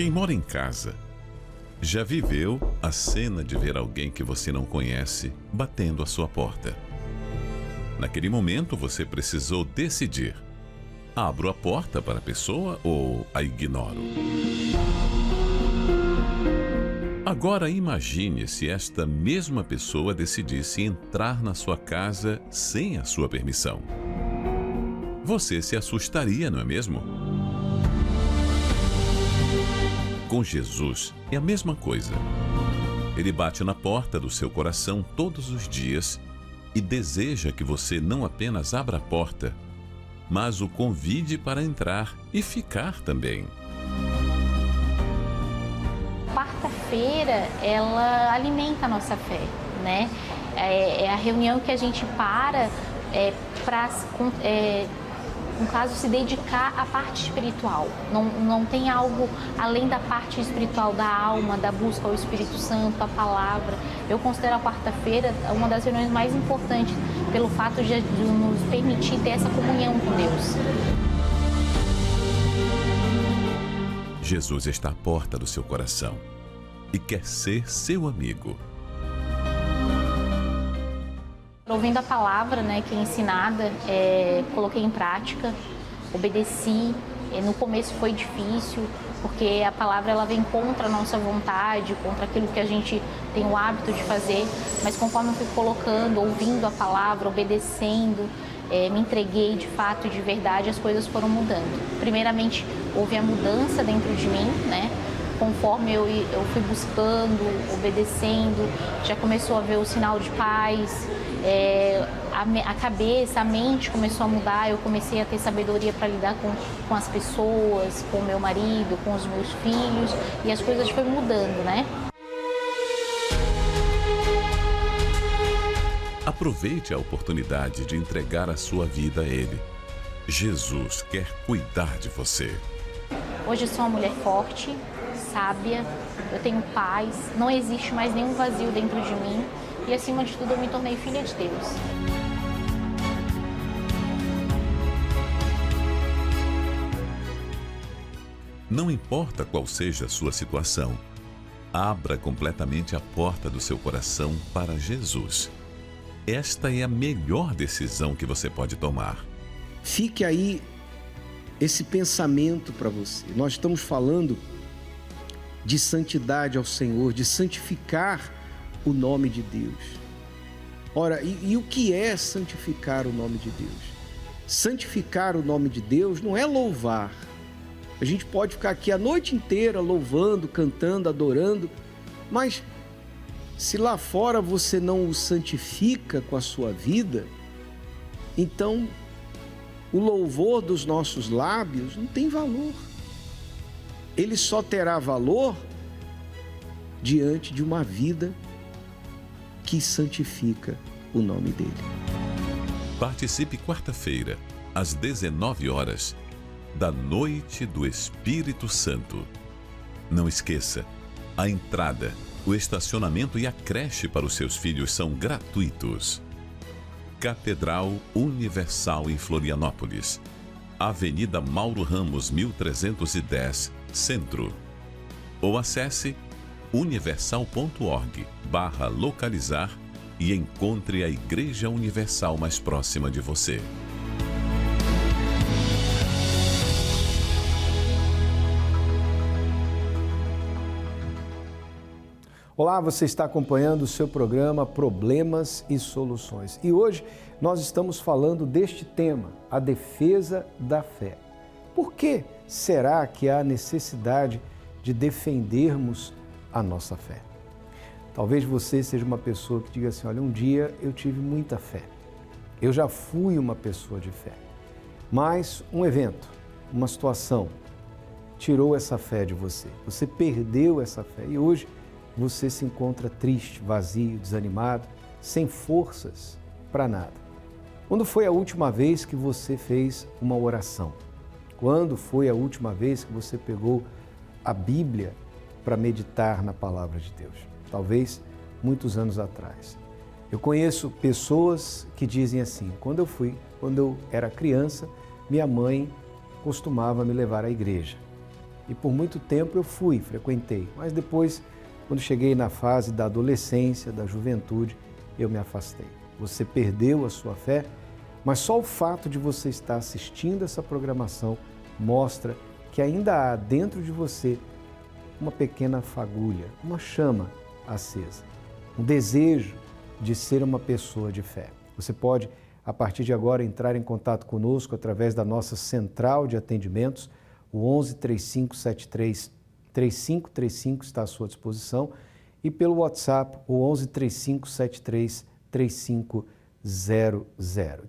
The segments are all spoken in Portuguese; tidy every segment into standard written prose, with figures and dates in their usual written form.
Quem mora em casa já viveu a cena de ver alguém que você não conhece batendo à sua porta. Naquele momento você precisou decidir: abro a porta para a pessoa ou a ignoro? Agora imagine se esta mesma pessoa decidisse entrar na sua casa sem a sua permissão. Você se assustaria, não é mesmo? Com Jesus é a mesma coisa. Ele bate na porta do seu coração todos os dias e deseja que você não apenas abra a porta, mas o convide para entrar e ficar também. Quarta-feira, ela alimenta a nossa fé, né? É a reunião que a gente para no caso, se dedicar à parte espiritual. Não tem algo além da parte espiritual, da alma, da busca ao Espírito Santo, a palavra. Eu considero a quarta-feira uma das reuniões mais importantes pelo fato de nos permitir ter essa comunhão com Deus. Jesus está à porta do seu coração e quer ser seu amigo. Ouvindo a palavra, né, que é ensinada, coloquei em prática, obedeci. No começo foi difícil, porque a palavra ela vem contra a nossa vontade, contra aquilo que a gente tem o hábito de fazer. Mas conforme eu fui colocando, ouvindo a palavra, obedecendo, me entreguei de fato, de verdade, as coisas foram mudando. Primeiramente, houve a mudança dentro de mim, né? Conforme eu fui buscando, obedecendo, já começou a ver o sinal de paz, a cabeça, a mente começou a mudar, eu comecei a ter sabedoria para lidar com as pessoas, com o meu marido, com os meus filhos, e as coisas foram mudando, né? Aproveite a oportunidade de entregar a sua vida a Ele. Jesus quer cuidar de você. Hoje eu sou uma mulher forte, sábia, eu tenho paz, não existe mais nenhum vazio dentro de mim e, acima de tudo, eu me tornei filha de Deus. Não importa qual seja a sua situação, abra completamente a porta do seu coração para Jesus. Esta é a melhor decisão que você pode tomar. Fique aí esse pensamento para você. Nós estamos falando de santidade ao Senhor, de santificar o nome de Deus. Ora, e o que é santificar o nome de Deus? Santificar o nome de Deus não é louvar. A gente pode ficar aqui a noite inteira louvando, cantando, adorando, mas se lá fora você não o santifica com a sua vida, então o louvor dos nossos lábios não tem valor. Ele só terá valor diante de uma vida que santifica o nome dele. Participe quarta-feira, às 19 horas, da Noite do Espírito Santo. Não esqueça, a entrada, o estacionamento e a creche para os seus filhos são gratuitos. Catedral Universal em Florianópolis, Avenida Mauro Ramos, 1310, Centro. Ou acesse universal.org/localizar e encontre a Igreja Universal mais próxima de você. Olá, você está acompanhando o seu programa Problemas e Soluções. E hoje nós estamos falando deste tema, a defesa da fé. Por que será que há necessidade de defendermos a nossa fé? Talvez você seja uma pessoa que diga assim, olha, um dia eu tive muita fé. Eu já fui uma pessoa de fé. Mas um evento, uma situação, tirou essa fé de você. Você perdeu essa fé e hoje você se encontra triste, vazio, desanimado, sem forças para nada. Quando foi a última vez que você fez uma oração? Quando foi a última vez que você pegou a Bíblia para meditar na palavra de Deus? Talvez muitos anos atrás. Eu conheço pessoas que dizem assim, quando eu era criança, minha mãe costumava me levar à igreja. E por muito tempo eu frequentei. Mas depois, quando cheguei na fase da adolescência, da juventude, eu me afastei. Você perdeu a sua fé, mas só o fato de você estar assistindo essa programação mostra que ainda há dentro de você uma pequena fagulha, uma chama acesa, um desejo de ser uma pessoa de fé. Você pode, a partir de agora, entrar em contato conosco através da nossa central de atendimentos, o 11 3573 3535 está à sua disposição, e pelo WhatsApp, o 11 3573 3500.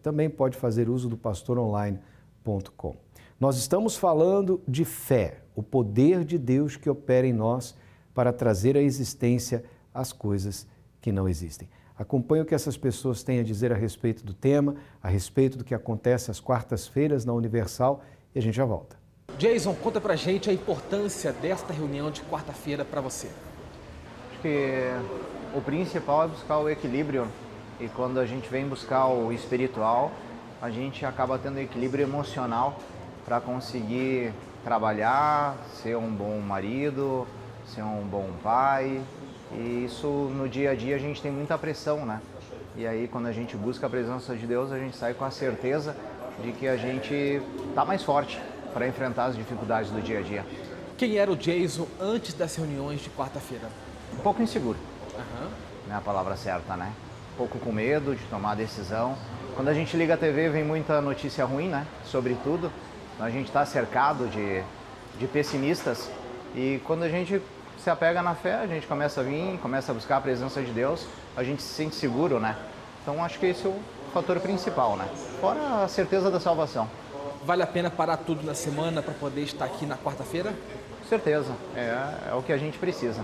Também pode fazer uso do pastoronline.com. Nós estamos falando de fé, o poder de Deus que opera em nós para trazer à existência as coisas que não existem. Acompanhe o que essas pessoas têm a dizer a respeito do tema, a respeito do que acontece às quartas-feiras na Universal, e a gente já volta. Jason, conta pra gente a importância desta reunião de quarta-feira para você. Acho que o principal é buscar o equilíbrio, e quando a gente vem buscar o espiritual, a gente acaba tendo equilíbrio emocional para conseguir trabalhar, ser um bom marido, ser um bom pai. E isso no dia a dia a gente tem muita pressão, né? E aí quando a gente busca a presença de Deus, a gente sai com a certeza de que a gente tá mais forte para enfrentar as dificuldades do dia a dia. Quem era o Jason antes das reuniões de quarta-feira? Um pouco inseguro, não é a palavra certa, né? Um pouco com medo de tomar a decisão. Quando a gente liga a TV, vem muita notícia ruim, né? Sobre tudo. Então a gente está cercado de pessimistas, e quando a gente se apega na fé, a gente começa a vir, começa a buscar a presença de Deus, a gente se sente seguro, né? Então acho que esse é o fator principal, né? Fora a certeza da salvação. Vale a pena parar tudo na semana para poder estar aqui na quarta-feira? Com certeza, é o que a gente precisa.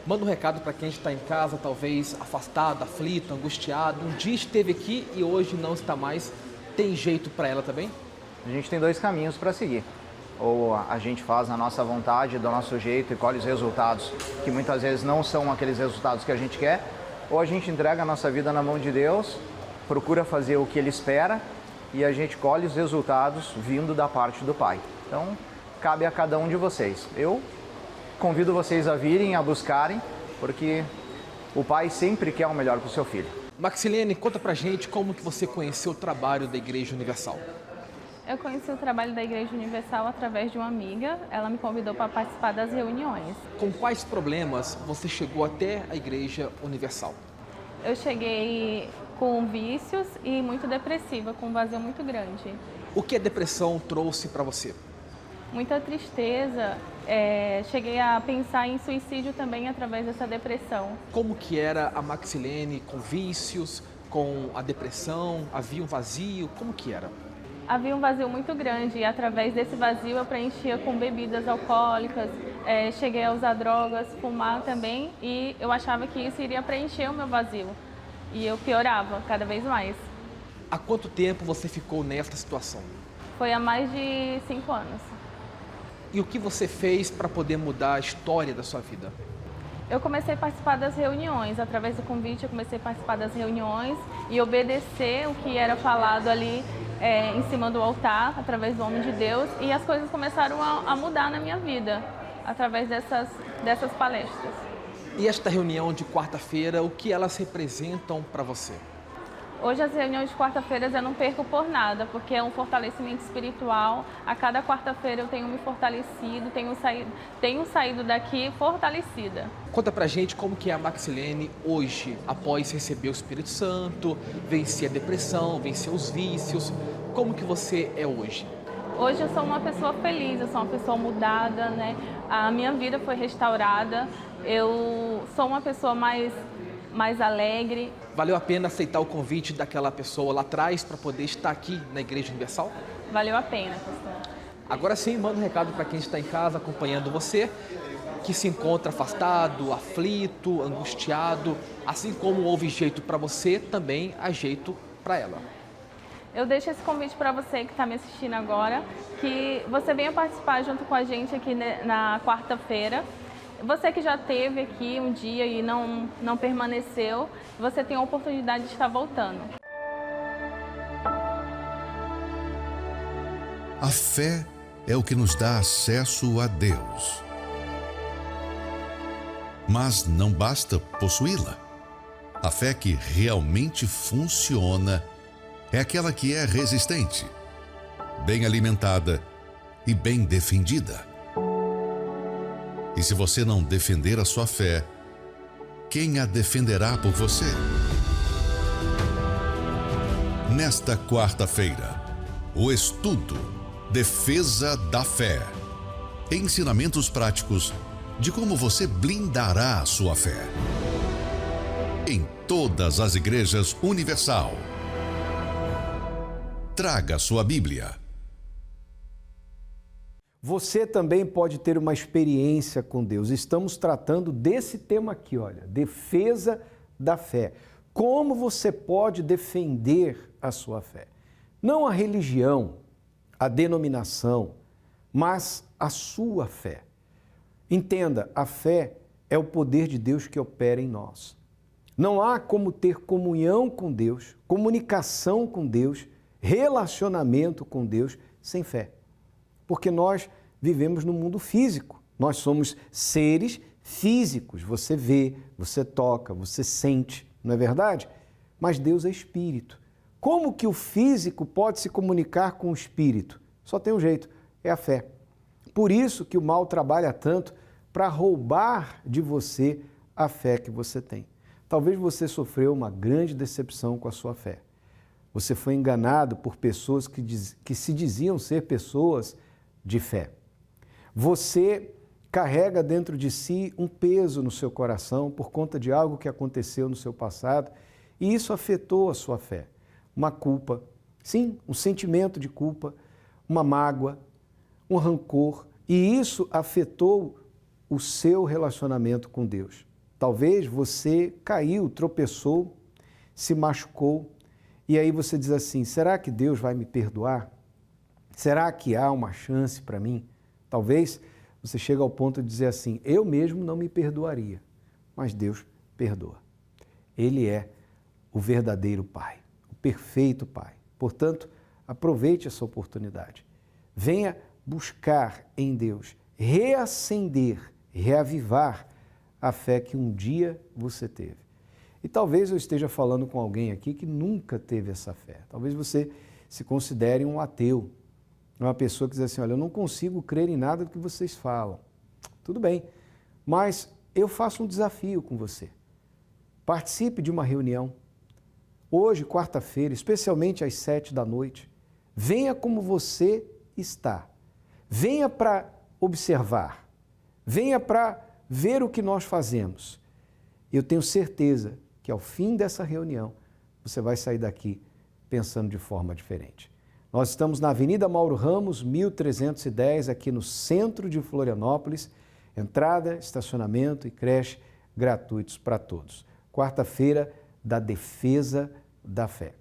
Manda um recado para quem está em casa, talvez afastado, aflito, angustiado. Um dia esteve aqui e hoje não está mais. Tem jeito para ela também? A gente tem dois caminhos para seguir. Ou a gente faz a nossa vontade, do nosso jeito, e colhe os resultados que muitas vezes não são aqueles resultados que a gente quer, ou a gente entrega a nossa vida na mão de Deus, procura fazer o que Ele espera, e a gente colhe os resultados vindo da parte do Pai. Então, cabe a cada um de vocês. Eu convido vocês a virem, a buscarem, porque o Pai sempre quer o melhor para o seu filho. Maxilene, conta pra gente como que você conheceu o trabalho da Igreja Universal. Eu conheci o trabalho da Igreja Universal através de uma amiga. Ela me convidou para participar das reuniões. Com quais problemas você chegou até a Igreja Universal? Eu cheguei com vícios e muito depressiva, com um vazio muito grande. O que a depressão trouxe para você? Muita tristeza. Cheguei a pensar em suicídio também através dessa depressão. Como que era a Maxilene com vícios, com a depressão? Havia um vazio? Como que era? Havia um vazio muito grande e através desse vazio eu preenchia com bebidas alcoólicas, cheguei a usar drogas, fumar também, e eu achava que isso iria preencher o meu vazio. E eu piorava cada vez mais. Há quanto tempo você ficou nesta situação? Foi há mais de 5 anos. E o que você fez para poder mudar a história da sua vida? Eu comecei a participar das reuniões, através do convite eu comecei a participar das reuniões e obedecer o que era falado ali em cima do altar, através do homem de Deus, e as coisas começaram a mudar na minha vida, através dessas palestras. E esta reunião de quarta-feira, o que elas representam para você? Hoje as reuniões de quarta-feiras eu não perco por nada, porque é um fortalecimento espiritual. A cada quarta-feira eu tenho me fortalecido, tenho saído daqui fortalecida. Conta pra gente como que é a Maxilene hoje, após receber o Espírito Santo, vencer a depressão, vencer os vícios. Como que você é hoje? Hoje eu sou uma pessoa feliz, eu sou uma pessoa mudada, né? A minha vida foi restaurada, eu sou uma pessoa mais alegre. Valeu a pena aceitar o convite daquela pessoa lá atrás para poder estar aqui na Igreja Universal? Valeu a pena, pastor. Agora sim, manda um recado para quem está em casa acompanhando você, que se encontra afastado, aflito, angustiado. Assim como houve jeito para você, também há jeito para ela. Eu deixo esse convite para você que está me assistindo agora, que você venha participar junto com a gente aqui na quarta-feira. Você que já esteve aqui um dia e não permaneceu, você tem a oportunidade de estar voltando. A fé é o que nos dá acesso a Deus. Mas não basta possuí-la. A fé que realmente funciona é aquela que é resistente, bem alimentada e bem defendida. E se você não defender a sua fé, quem a defenderá por você? Nesta quarta-feira, o estudo Defesa da Fé. Ensinamentos práticos de como você blindará a sua fé. Em todas as igrejas Universal. Traga sua Bíblia. Você também pode ter uma experiência com Deus. Estamos tratando desse tema aqui, olha, defesa da fé. Como você pode defender a sua fé? Não a religião, a denominação, mas a sua fé. Entenda, a fé é o poder de Deus que opera em nós. Não há como ter comunhão com Deus, comunicação com Deus, relacionamento com Deus sem fé. Porque nós vivemos no mundo físico. Nós somos seres físicos. Você vê, você toca, você sente, não é verdade? Mas Deus é espírito. Como que o físico pode se comunicar com o espírito? Só tem um jeito, é a fé. Por isso que o mal trabalha tanto para roubar de você a fé que você tem. Talvez você sofreu uma grande decepção com a sua fé. Você foi enganado por pessoas que se diziam ser pessoas de fé. Você carrega dentro de si um peso no seu coração por conta de algo que aconteceu no seu passado e isso afetou a sua fé. Uma culpa, sim, um sentimento de culpa, uma mágoa, um rancor, e isso afetou o seu relacionamento com Deus. Talvez você caiu, tropeçou, se machucou, e aí você diz assim, será que Deus vai me perdoar? Será que há uma chance para mim? Talvez você chegue ao ponto de dizer assim, eu mesmo não me perdoaria, mas Deus perdoa. Ele é o verdadeiro Pai, o perfeito Pai. Portanto, aproveite essa oportunidade. Venha buscar em Deus, reacender, reavivar a fé que um dia você teve. E talvez eu esteja falando com alguém aqui que nunca teve essa fé. Talvez você se considere um ateu, uma pessoa que diz assim, olha, eu não consigo crer em nada do que vocês falam. Tudo bem, mas eu faço um desafio com você. Participe de uma reunião. Hoje, quarta-feira, especialmente às 19h. Venha como você está. Venha para observar. Venha para ver o que nós fazemos. Eu tenho certeza que ao fim dessa reunião, você vai sair daqui pensando de forma diferente. Nós estamos na Avenida Mauro Ramos, 1310, aqui no centro de Florianópolis. Entrada, estacionamento e creche gratuitos para todos. Quarta-feira da Defesa da Fé.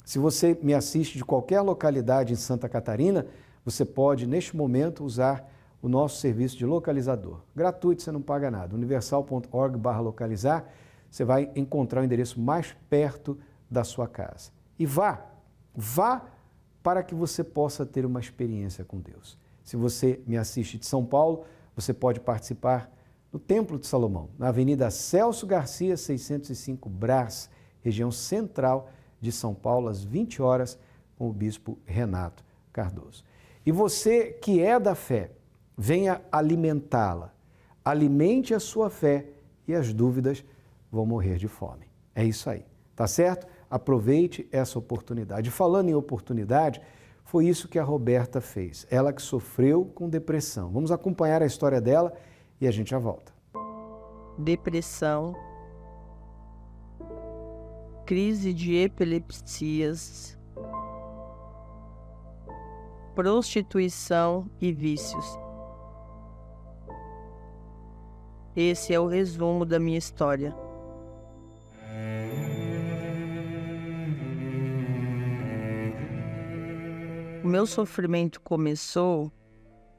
Se você me assiste de qualquer localidade em Santa Catarina, você pode, neste momento, usar o nosso serviço de localizador. Gratuito, você não paga nada. universal.org/localizar, você vai encontrar o endereço mais perto da sua casa. E vá para que você possa ter uma experiência com Deus. Se você me assiste de São Paulo, você pode participar no Templo de Salomão, na Avenida Celso Garcia, 605 Brás, região central de São Paulo, às 20 horas, com o bispo Renato Cardoso. E você que é da fé, venha alimentá-la. Alimente a sua fé e as dúvidas vão morrer de fome. É isso aí, tá certo? Aproveite essa oportunidade. Falando em oportunidade, foi isso que a Roberta fez. Ela que sofreu com depressão. Vamos acompanhar a história dela e a gente já volta. Depressão, crise de epilepsias, prostituição e vícios. Esse é o resumo da minha história. O meu sofrimento começou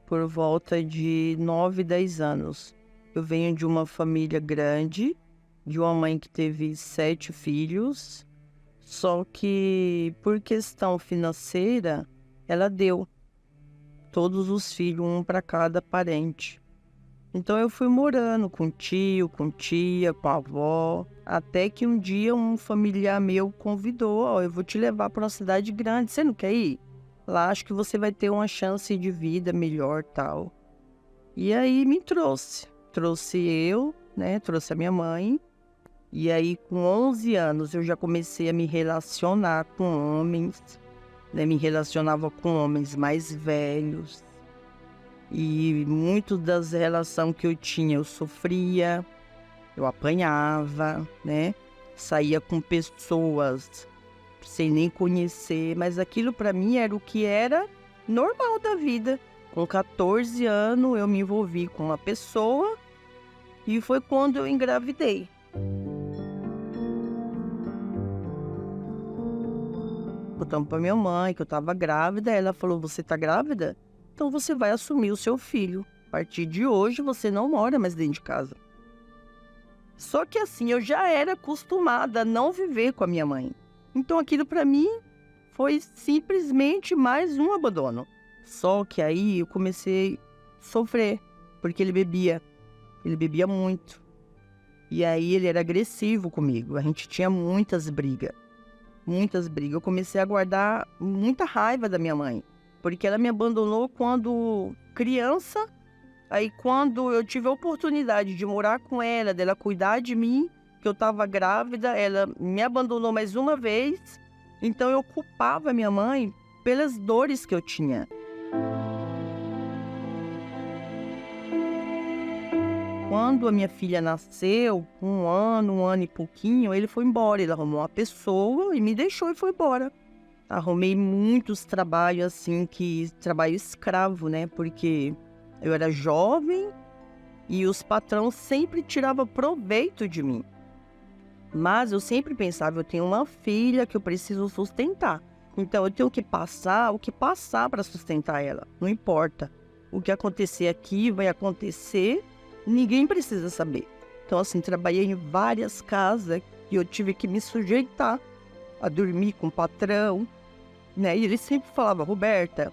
por volta de 9, 10 anos. Eu venho de uma família grande, de uma mãe que teve 7 filhos, só que por questão financeira, ela deu. todos os filhos, um para cada parente. Então eu fui morando com tio, com tia, com a avó, até que um dia um familiar meu convidou: ó, eu vou te levar para uma cidade grande, você não quer ir? Lá acho que você vai ter uma chance de vida melhor, tal. E aí me trouxe eu, né, trouxe a minha mãe. E aí com 11 anos eu já comecei a me relacionar com homens, né, me relacionava com homens mais velhos. E muitas das relações que eu tinha, eu sofria, eu apanhava, né? Saía com pessoas sem nem conhecer, mas aquilo para mim era o que era normal da vida. Com 14 anos eu me envolvi com uma pessoa e foi quando eu engravidei. Contamos para minha mãe que eu estava grávida, ela falou: você está grávida? Então você vai assumir o seu filho. A partir de hoje você não mora mais dentro de casa. Só que assim, eu já era acostumada a não viver com a minha mãe. Então aquilo para mim foi simplesmente mais um abandono. Só que aí eu comecei a sofrer, porque ele bebia muito. E aí ele era agressivo comigo, a gente tinha muitas brigas. Eu comecei a guardar muita raiva da minha mãe, porque ela me abandonou quando criança. Aí quando eu tive a oportunidade de morar com ela, dela cuidar de mim, que eu estava grávida, ela me abandonou mais uma vez. Então eu culpava minha mãe pelas dores que eu tinha. Quando a minha filha nasceu, um ano e pouquinho, ele foi embora. Ele arrumou uma pessoa e me deixou e foi embora. Arrumei muitos trabalhos assim, trabalho escravo, né? Porque eu era jovem e os patrões sempre tiravam proveito de mim. Mas eu sempre pensava: eu tenho uma filha que eu preciso sustentar. Então eu tenho que passar para sustentar ela. Não importa. O que acontecer aqui vai acontecer, ninguém precisa saber. Então assim, trabalhei em várias casas e eu tive que me sujeitar a dormir com o patrão, né? E ele sempre falava: Roberta,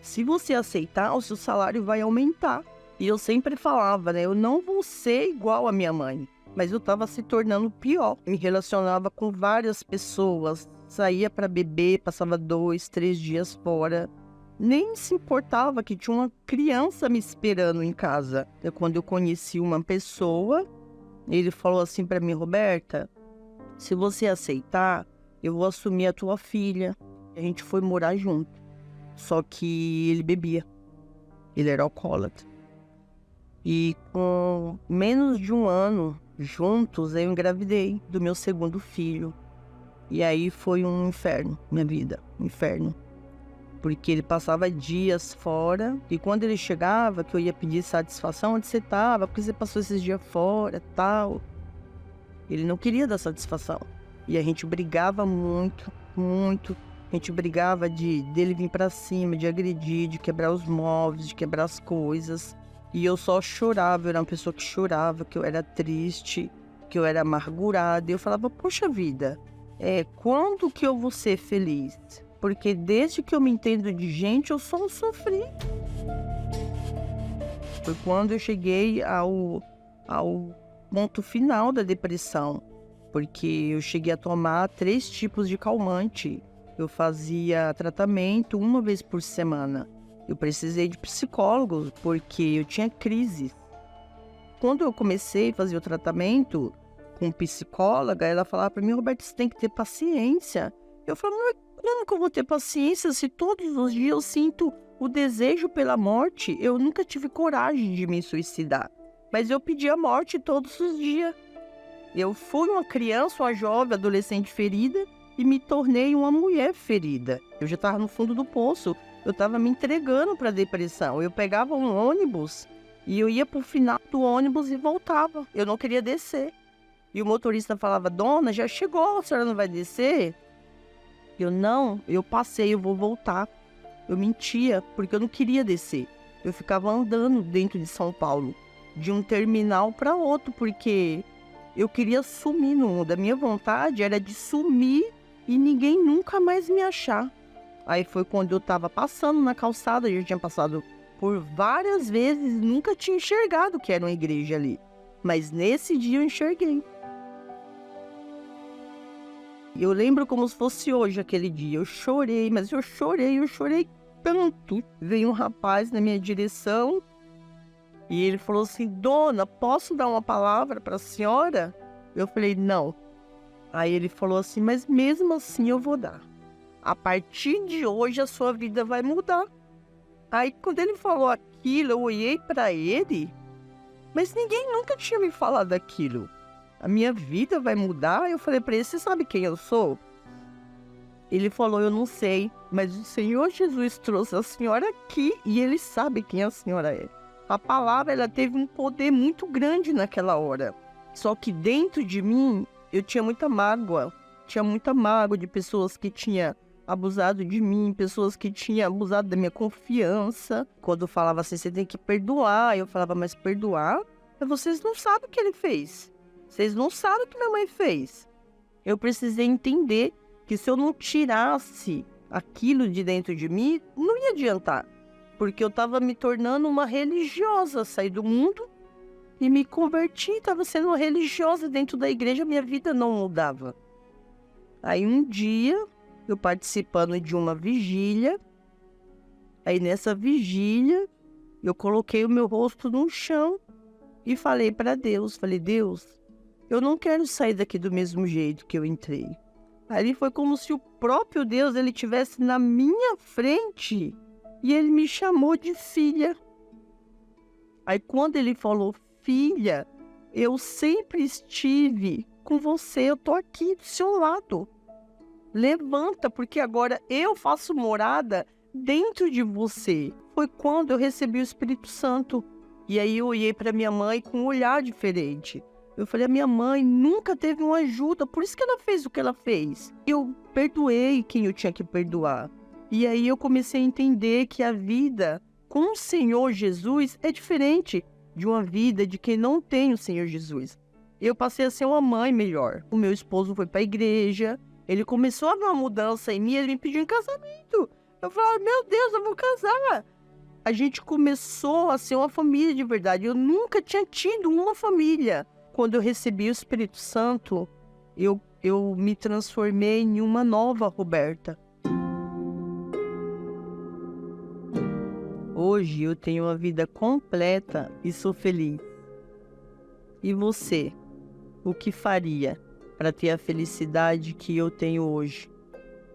se você aceitar, o seu salário vai aumentar. E eu sempre falava, né? Eu não vou ser igual a minha mãe. Mas eu estava se tornando pior. Me relacionava com várias pessoas. Saía para beber, passava 2, 3 dias fora. Nem se importava que tinha uma criança me esperando em casa. Então, quando eu conheci uma pessoa, ele falou assim para mim: Roberta, se você aceitar, eu vou assumir a tua filha. A gente foi morar junto. Só que ele bebia. Ele era alcoólatra. E com menos de um ano juntos, eu engravidei do meu segundo filho. E aí foi um inferno, minha vida, um inferno. Porque ele passava dias fora, e quando ele chegava, que eu ia pedir satisfação: onde você estava? Porque você passou esses dias fora, tal. Ele não queria dar satisfação. E a gente brigava muito, muito. A gente brigava dele vir pra cima, de agredir, de quebrar os móveis, de quebrar as coisas. E eu só chorava, eu era uma pessoa que chorava, que eu era triste, que eu era amargurada. E eu falava: poxa vida, quando que eu vou ser feliz? Porque desde que eu me entendo de gente, eu só sofri. Foi quando eu cheguei ao ponto final da depressão. Porque eu cheguei a tomar 3 tipos de calmante. Eu fazia tratamento 1 vez por semana. Eu precisei de psicólogos porque eu tinha crise. Quando eu comecei a fazer o tratamento com psicóloga, ela falava para mim: Roberto, você tem que ter paciência. Eu falava: mas como que eu vou ter paciência se todos os dias eu sinto o desejo pela morte? Eu nunca tive coragem de me suicidar, mas eu pedi a morte todos os dias. Eu fui uma criança, uma jovem, adolescente ferida e me tornei uma mulher ferida. Eu já estava no fundo do poço, eu estava me entregando para a depressão. Eu pegava um ônibus e eu ia para o final do ônibus e voltava. Eu não queria descer. E o motorista falava: dona, já chegou, a senhora não vai descer? Não, eu passei, eu vou voltar. Eu mentia, porque eu não queria descer. Eu ficava andando dentro de São Paulo, de um terminal para outro, porque eu queria sumir no mundo. A minha vontade era de sumir e ninguém nunca mais me achar. Aí foi quando eu estava passando na calçada, eu já tinha passado por várias vezes, nunca tinha enxergado que era uma igreja ali. Mas nesse dia eu enxerguei. Eu lembro como se fosse hoje aquele dia. Eu chorei, mas eu chorei tanto. Veio um rapaz na minha direção e ele falou assim: dona, posso dar uma palavra para a senhora? Eu falei: não. Aí ele falou assim: mas mesmo assim eu vou dar. A partir de hoje a sua vida vai mudar. Aí quando ele falou aquilo, eu olhei para ele, mas ninguém nunca tinha me falado aquilo. A minha vida vai mudar? Eu falei para ele: você sabe quem eu sou? Ele falou: eu não sei, mas o Senhor Jesus trouxe a senhora aqui e ele sabe quem a senhora é. A palavra, ela teve um poder muito grande naquela hora. Só que dentro de mim, eu tinha muita mágoa. Tinha muita mágoa de pessoas que tinham abusado de mim, pessoas que tinham abusado da minha confiança. Quando falava assim: você tem que perdoar, eu falava: mas perdoar? Mas vocês não sabem o que ele fez. Vocês não sabem o que minha mãe fez. Eu precisei entender que se eu não tirasse aquilo de dentro de mim, não ia adiantar. Porque eu estava me tornando uma religiosa. Saí do mundo e me converti, estava sendo uma religiosa dentro da igreja, minha vida não mudava. Aí um dia, eu participando de uma vigília, aí nessa vigília, eu coloquei o meu rosto no chão e falei para Deus, Deus, eu não quero sair daqui do mesmo jeito que eu entrei. Ali foi como se o próprio Deus, ele estivesse na minha frente e ele me chamou de filha. Aí quando ele falou filha, eu sempre estive com você, eu tô aqui do seu lado. Levanta, porque agora eu faço morada dentro de você. Foi quando eu recebi o Espírito Santo. E aí eu olhei para minha mãe com um olhar diferente. Eu falei: a minha mãe nunca teve uma ajuda, por isso que ela fez o que ela fez. Eu perdoei quem eu tinha que perdoar. E aí eu comecei a entender que a vida com o Senhor Jesus é diferente de uma vida de quem não tem o Senhor Jesus. Eu passei a ser uma mãe melhor. O meu esposo foi para a igreja, ele começou a ver uma mudança em mim, ele me pediu em casamento. Eu falei: meu Deus, eu vou casar. A gente começou a ser uma família de verdade. Eu nunca tinha tido uma família. Quando eu recebi o Espírito Santo, eu me transformei em uma nova Roberta. Hoje eu tenho uma vida completa e sou feliz. E você, o que faria para ter a felicidade que eu tenho hoje?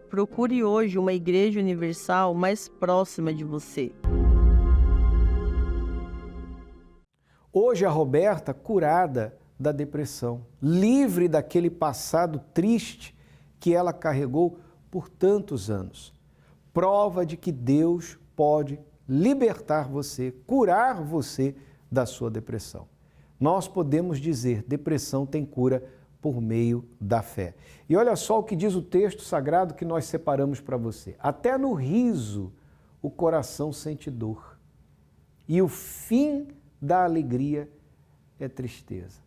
Procure hoje uma igreja universal mais próxima de você. Hoje a Roberta curada da depressão, livre daquele passado triste que ela carregou por tantos anos. Prova de que Deus pode libertar você, curar você da sua depressão. Nós podemos dizer: depressão tem cura por meio da fé. E olha só o que diz o texto sagrado que nós separamos para você. Até no riso o coração sente dor, e o fim da alegria é tristeza.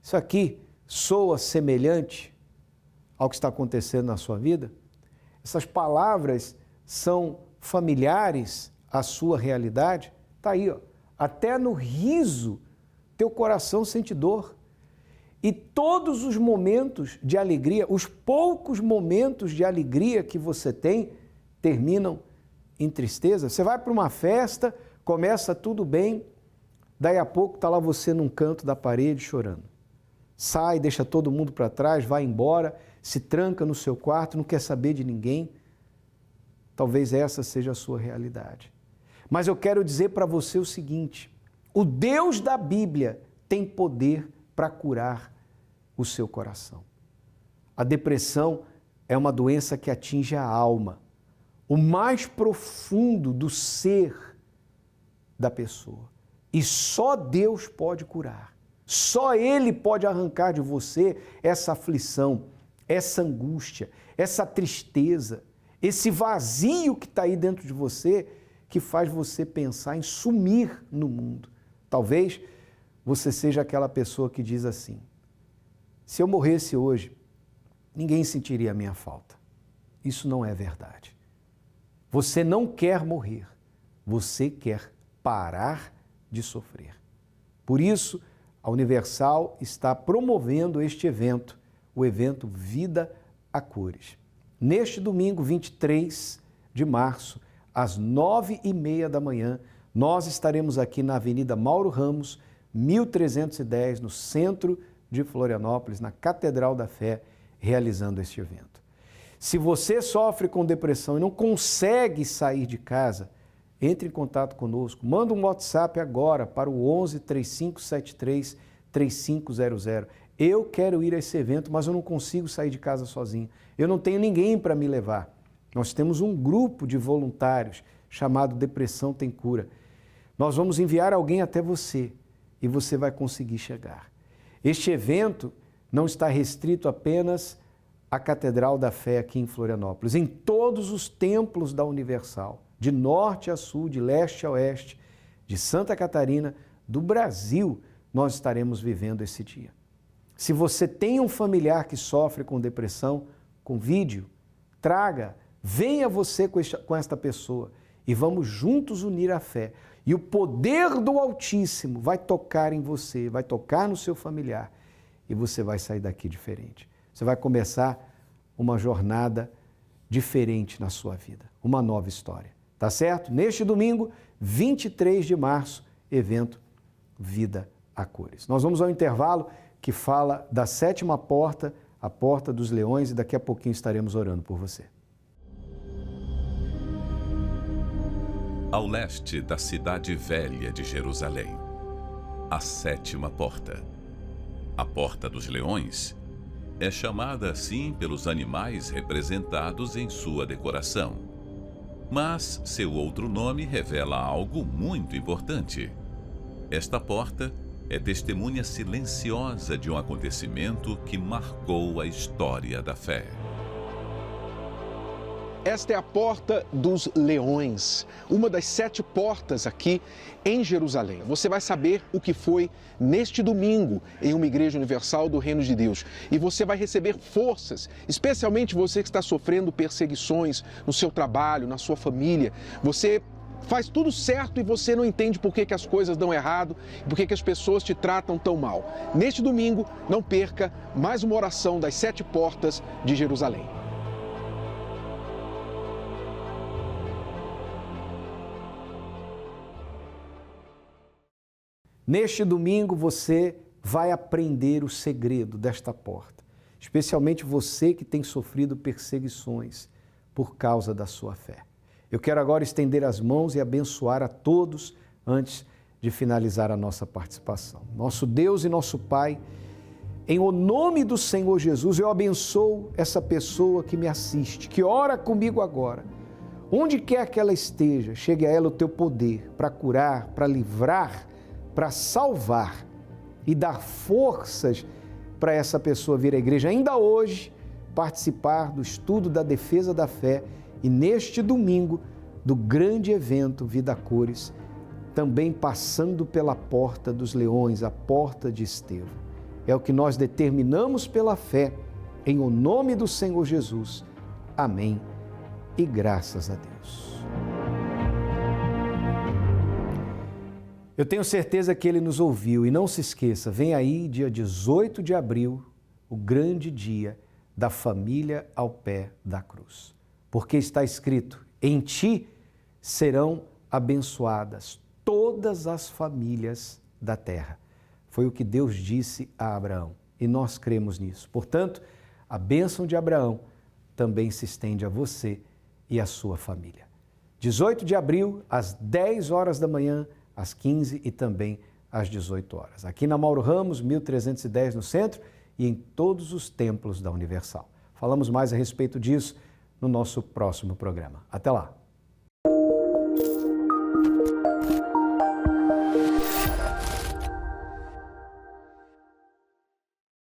Isso aqui soa semelhante ao que está acontecendo na sua vida? Essas palavras são familiares à sua realidade? Está aí, ó. Até no riso teu coração sente dor. E todos os momentos de alegria, os poucos momentos de alegria que você tem, terminam em tristeza. Você vai para uma festa, começa tudo bem, daí a pouco está lá você num canto da parede chorando. Sai, deixa todo mundo para trás, vai embora, se tranca no seu quarto, não quer saber de ninguém. Talvez essa seja a sua realidade. Mas eu quero dizer para você o seguinte: o Deus da Bíblia tem poder para curar o seu coração. A depressão é uma doença que atinge a alma, o mais profundo do ser da pessoa. E só Deus pode curar. Só Ele pode arrancar de você essa aflição, essa angústia, essa tristeza, esse vazio que está aí dentro de você, que faz você pensar em sumir no mundo. Talvez você seja aquela pessoa que diz assim: se eu morresse hoje, ninguém sentiria a minha falta. Isso não é verdade. Você não quer morrer, você quer parar de sofrer. Por isso, a Universal está promovendo este evento, o evento Vida a Cores. Neste domingo, 23 de março, às 9h30 da manhã, nós estaremos aqui na Avenida Mauro Ramos, 1310, no centro de Florianópolis, na Catedral da Fé, realizando este evento. Se você sofre com depressão e não consegue sair de casa, entre em contato conosco, manda um WhatsApp agora para o 11 3573 3500. Eu quero ir a esse evento, mas eu não consigo sair de casa sozinho. Eu não tenho ninguém para me levar. Nós temos um grupo de voluntários chamado Depressão Tem Cura. Nós vamos enviar alguém até você e você vai conseguir chegar. Este evento não está restrito apenas à Catedral da Fé aqui em Florianópolis. Em todos os templos da Universal, de norte a sul, de leste a oeste, de Santa Catarina, do Brasil, nós estaremos vivendo esse dia. Se você tem um familiar que sofre com depressão, convide-o, traga, venha você com esta pessoa e vamos juntos unir a fé. E o poder do Altíssimo vai tocar em você, vai tocar no seu familiar e você vai sair daqui diferente. Você vai começar uma jornada diferente na sua vida, uma nova história. Tá certo? Neste domingo, 23 de março, evento Vida a Cores. Nós vamos ao intervalo que fala da 7ª porta, a Porta dos Leões, e daqui a pouquinho estaremos orando por você. Ao leste da cidade velha de Jerusalém, a 7ª porta, a Porta dos Leões, é chamada assim pelos animais representados em sua decoração. Mas seu outro nome revela algo muito importante. Esta porta é testemunha silenciosa de um acontecimento que marcou a história da fé. Esta é a Porta dos Leões, uma das 7 portas aqui em Jerusalém. Você vai saber o que foi neste domingo em uma igreja universal do Reino de Deus. E você vai receber forças, especialmente você que está sofrendo perseguições no seu trabalho, na sua família. Você faz tudo certo e você não entende por que as coisas dão errado, por que as pessoas te tratam tão mal. Neste domingo, não perca mais uma oração das 7 portas de Jerusalém. Neste domingo você vai aprender o segredo desta porta, especialmente você que tem sofrido perseguições por causa da sua fé. Eu quero agora estender as mãos e abençoar a todos antes de finalizar a nossa participação. Nosso Deus e nosso Pai, em o nome do Senhor Jesus, eu abençoo essa pessoa que me assiste, que ora comigo agora. Onde quer que ela esteja, chegue a ela o teu poder para curar, para livrar, para salvar e dar forças para essa pessoa vir à igreja ainda hoje, participar do estudo da defesa da fé e neste domingo do grande evento Vida a Cores, também passando pela Porta dos Leões, a Porta de Estevão. É o que nós determinamos pela fé, em o nome do Senhor Jesus. Amém e graças a Deus. Eu tenho certeza que Ele nos ouviu e não se esqueça, vem aí dia 18 de abril, o grande dia da família ao pé da cruz. Porque está escrito, em ti serão abençoadas todas as famílias da terra. Foi o que Deus disse a Abraão e nós cremos nisso. Portanto, a bênção de Abraão também se estende a você e a sua família. 18 de abril, às 10 horas da manhã, às 15 e também às 18 horas. Aqui na Mauro Ramos, 1310 no centro e em todos os templos da Universal. Falamos mais a respeito disso no nosso próximo programa. Até lá!